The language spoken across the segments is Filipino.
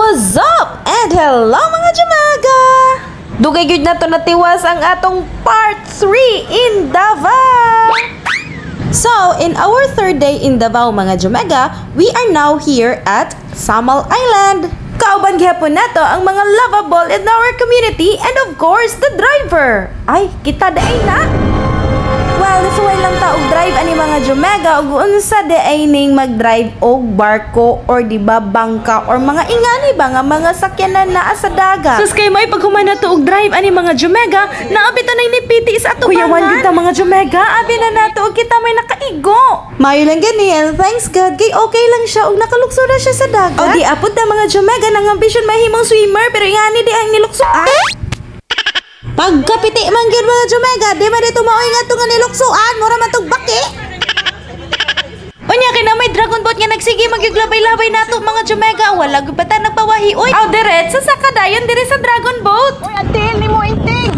What's up? And hello mga Jamaga! Dugay gyud na to natiwas ang atong part 3 in Davao! So, in our third day in Davao mga Jamaga, we are now here at Samal Island. Kauban gyapon nato ang mga lovable in our community and of course, the driver! Ay, kita daay na! Well, nasuway lang ta og drive ani mga Jamaga ug unsa de ay ning mag-drive og barko or di ba bangka or mga ingani ba nga mga sakyanan naa sa dagat. Sus kay may paghuman na to og drive ani mga Jamaga, naabit na ni piti sa ato bangan. Kuyawan gyud ta mga Jamaga, abi na nato og kita may nakaigo. Mayo lang gani and thanks God kay okay lang siya og nakalukso na siya sa dagat. O di apod na mga Jamaga nang ambisyon mahimong swimmer pero ingani di ang nilukso. Pagkapiti man gyud mga Jamaga, di man dito maoy nga itong niluksuan, mura man itong baki. Unya, kaya may dragon boat nga nagsige magyuglabay-labay nato mga Jamaga, wala gyud bata nagpawahi. Uy, aw diret, sa sakadayon diri sa dragon boat. Uy, antil ni mo inting.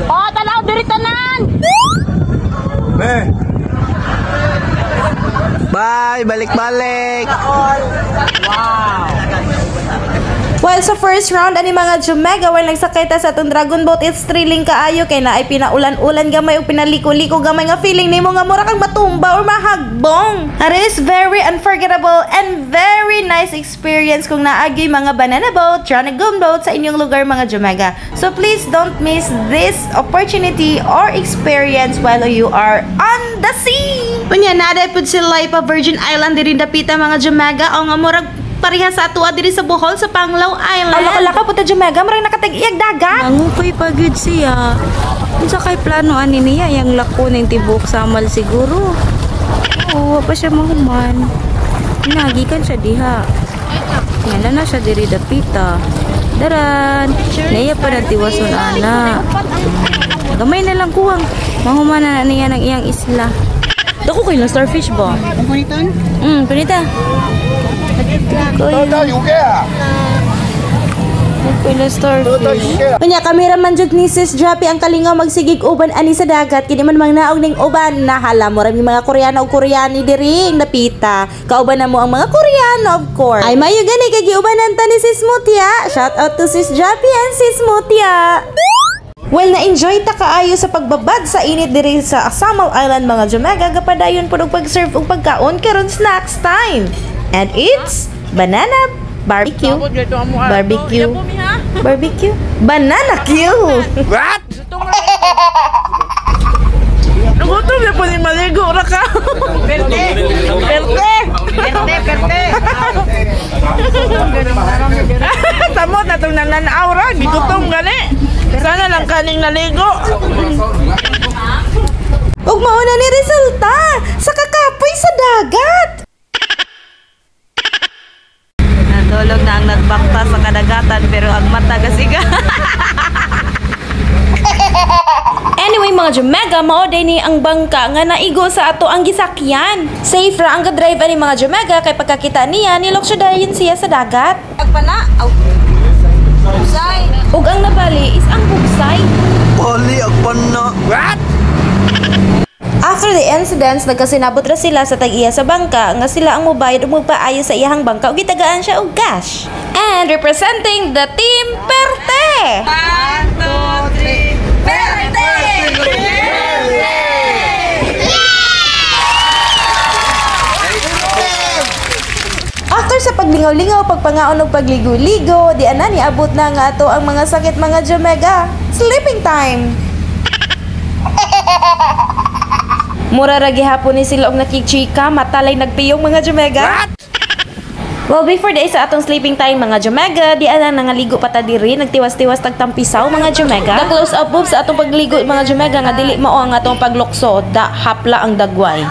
Oh, tanaw diri tanan. Bye, balik-balik. Wow. Well, sa first round, ani mga Jamaga, while nagsakay ta sa atong dragon boat, it's thrilling kaayo kay na ay pinaulan-ulan gamay o pinaliko-liko gamay nga feeling nimo nga mura kang matumba or mahagbong. That is very unforgettable and very nice experience kung naagi mga banana boat, dragon boat sa inyong lugar mga Jamaga. So please don't miss this opportunity or experience while you are on the sea. Unya, naday pud sila pa Virgin Island diri dapita mga Jamaga o nga murag pareha sa atua diri sa Bohol sa Panglao Island. Laka-laka po ta Jamaga, maray nakatag-iyag dagat. Nangupay pagid siya. Unsa kay plano ani niya yang lako ning tibok Samal siguro. Oo, pa siya mahuman. Nagikan siya diha. Ngala na siya diri dapita. Daran, naya pa natiwason ana. Gamay na lang kuwang. Mahuman na niya ng iyang isla. Dako kay lang starfish ba? Punitan? Punita. Unya kameraman jud ni Sis Jappy ang kalingaw magsigig uban ani sa dagat kini man mangnaog ning uban nahala mo rami mga Koreano ug Koreani diri napita kauban na mo ang mga Koreano of course. Ay mayo gani kay giubanan ta ni Sis Mutia. Shout out to Sis Jappy and Sis Mutia. Well, na-enjoy ta kaayo sa pagbabad sa init diri sa Samal Island mga Jamaga gapadayon pud og pag-serve og pagkaon karon snacks time. And it's banana barbecue. Barbecue. Barbecue. Banana Q. What? Nagutom na po ni maligo ra ka. Perte. Perte. Perte. Samot na itong nananaw ra. Gigutom gali. Sana lang kaning naligo. Ug mauna ni resulta sa kakapoy sa dagat. Natulog na ang nagbakta sa kadagatan pero ang mata kasiga. Anyway mga Jamaga, mao day ni ang bangka nga naigo sa ato ang gisakyan. Safe ra ang ga-drive ani mga Jamaga kay pagkakita niya nilokso dayon siya sa dagat. Agpana, bugsay. Ug ang nabali is ang bugsay. Bali, agpana. What? After the incidents, nagkasinabot ra sila sa tag-iya sa bangka nga sila ang mobayad ug magpaayo sa iyahang bangka ug gitagaan siya og cash. And representing the team Perte. 1, 2, 3, Perte! After sa paglingaw-lingaw, pagpangaon ug pagligo-ligo, di ana ni abot na nga ato ang mga sakit mga Jamaga. Sleeping time. Mura ra gihapon ni sila og nakichika, matalay nagpiyong mga Jamaga. Well, before day sa atong sleeping time mga Jamaga, di ana nangaligo pa ta diri, nagtiwas-tiwas tagtampisaw mga Jamaga. The close up move sa atong pagligo mga Jamaga nga dili mao ang atong paglukso, da hapla ang dagway.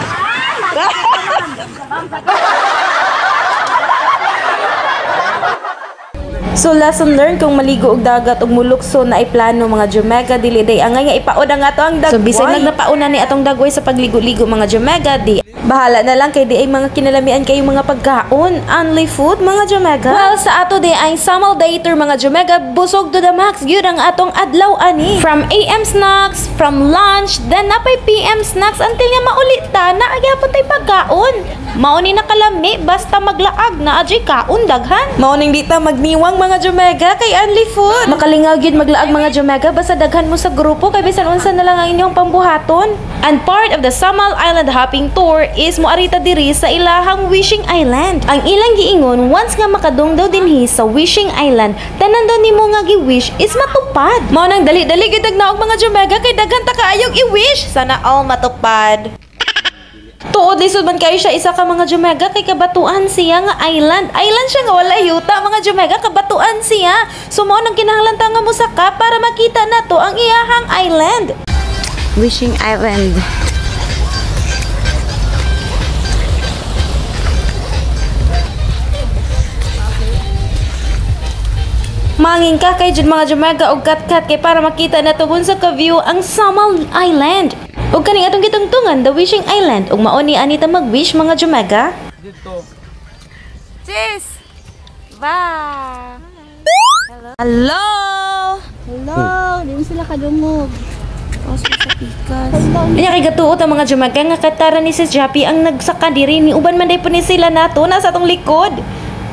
So lesson learned, kung maligo og dagat ug mulukso na ay plano mga Jumega dili day angay nga ipaod ang ato ang dagway. So bisan nagnapauna ni atong dagway sa pagligo-ligo mga Jumega, di bahala na lang kay di ay mga kinalamian kayo mga pagkaon, only food mga Jumega. Well, sa ato di ay Samal Day tour mga Jumega, busog to the max gyud ang atong adlaw ani. From AM snacks, from lunch, then napay PM snacks until nga maulita na agyapon tay pagkaon. Mauni na kalami basta maglaag na adjay kaon daghan. Mauning di ta magniwang mga Jumega kay only food. Makalingaw gyud maglaag mga Jumega basta daghan mo sa grupo kay bisan unsa na lang ang inyong pambuhaton. And part of the Samal Island hopping tour is moarita diri sa ilahang Wishing Island. Ang ilang giingon once nga makadong daw dinhi sa Wishing Island, tanan daw nimo nga gi-wish is matupad. Mao nang dali-dali gyud naog mga Jumega kay daghan ta kaayog i-wish. Sana all matupad. Tuod lisod man kayo siya isa ka mga Jumega kay kabatuan siya nga island. Island siya nga wala yuta mga Jumega, kabatuan siya. So mao nang kinahanglan ta nga musaka para makita nato ang iyahang island. Wishing Island. Mangin ka kay jud mga Jumega og kat-kat kay para makita nato sa ka-view ang Samal Island. Ug kaning atong gitungtungan, the Wishing Island, ug mao ni anita mag-wish mga Jumega. Cheers! Bye! Hello! Hello, di mo sila kadungog. Pasok sa pikas. Anya kay gatuot ang mga Jumega nga katara ni Sis Jappy ang nagsaka diri ni uban man day po ni sila nato nasa atong likod.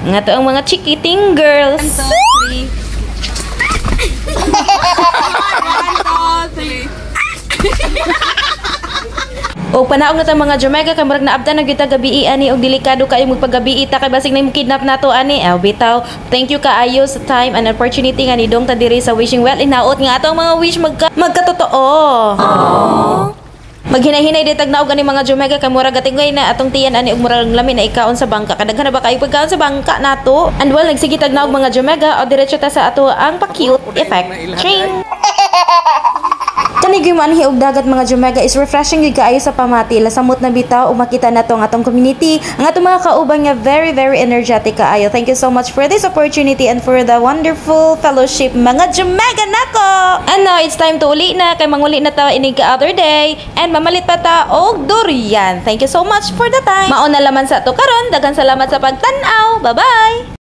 Nga to ang mga chikiting girls. 1, 2, 3. O panaog na ta mga Jumega kay murag naabtan na gyud ta gabi ani og delikado kayo magpagabi ta kay basig na kidnap nato ani. Bitaw, thank you kaayo sa time and opportunity nga nidong ta diri sa Wishing Well. Inaot nga atong mga wish magkatotoo. Maghinay-hinay di tagnaog ani mga Jumega kay murag gatingoy na atong tiyan ani og murag lamin na ikaon sa bangka. Kadaghan na ba kayo pagkaon sa bangka nato? And well, nagsige tagnaog mga Jumega o diretso ta sa ato ang pa-cute effect. Ching! Kanig yung manhi og dagat mga Jumega is refreshing gyud kaayo sa pamati. Lasamot na bitaw ug makita nato ang atong community, ang atong mga kauban nga very energetic kaayo. Thank you so much for this opportunity and for the wonderful fellowship mga Jumega nako. And now it's time to uli na kay manguli na ta inig ka other day and mamalit pa ta og durian. Thank you so much for the time. Mao na laman sa ato karon. Daghang salamat sa pagtan-aw. Bye-bye.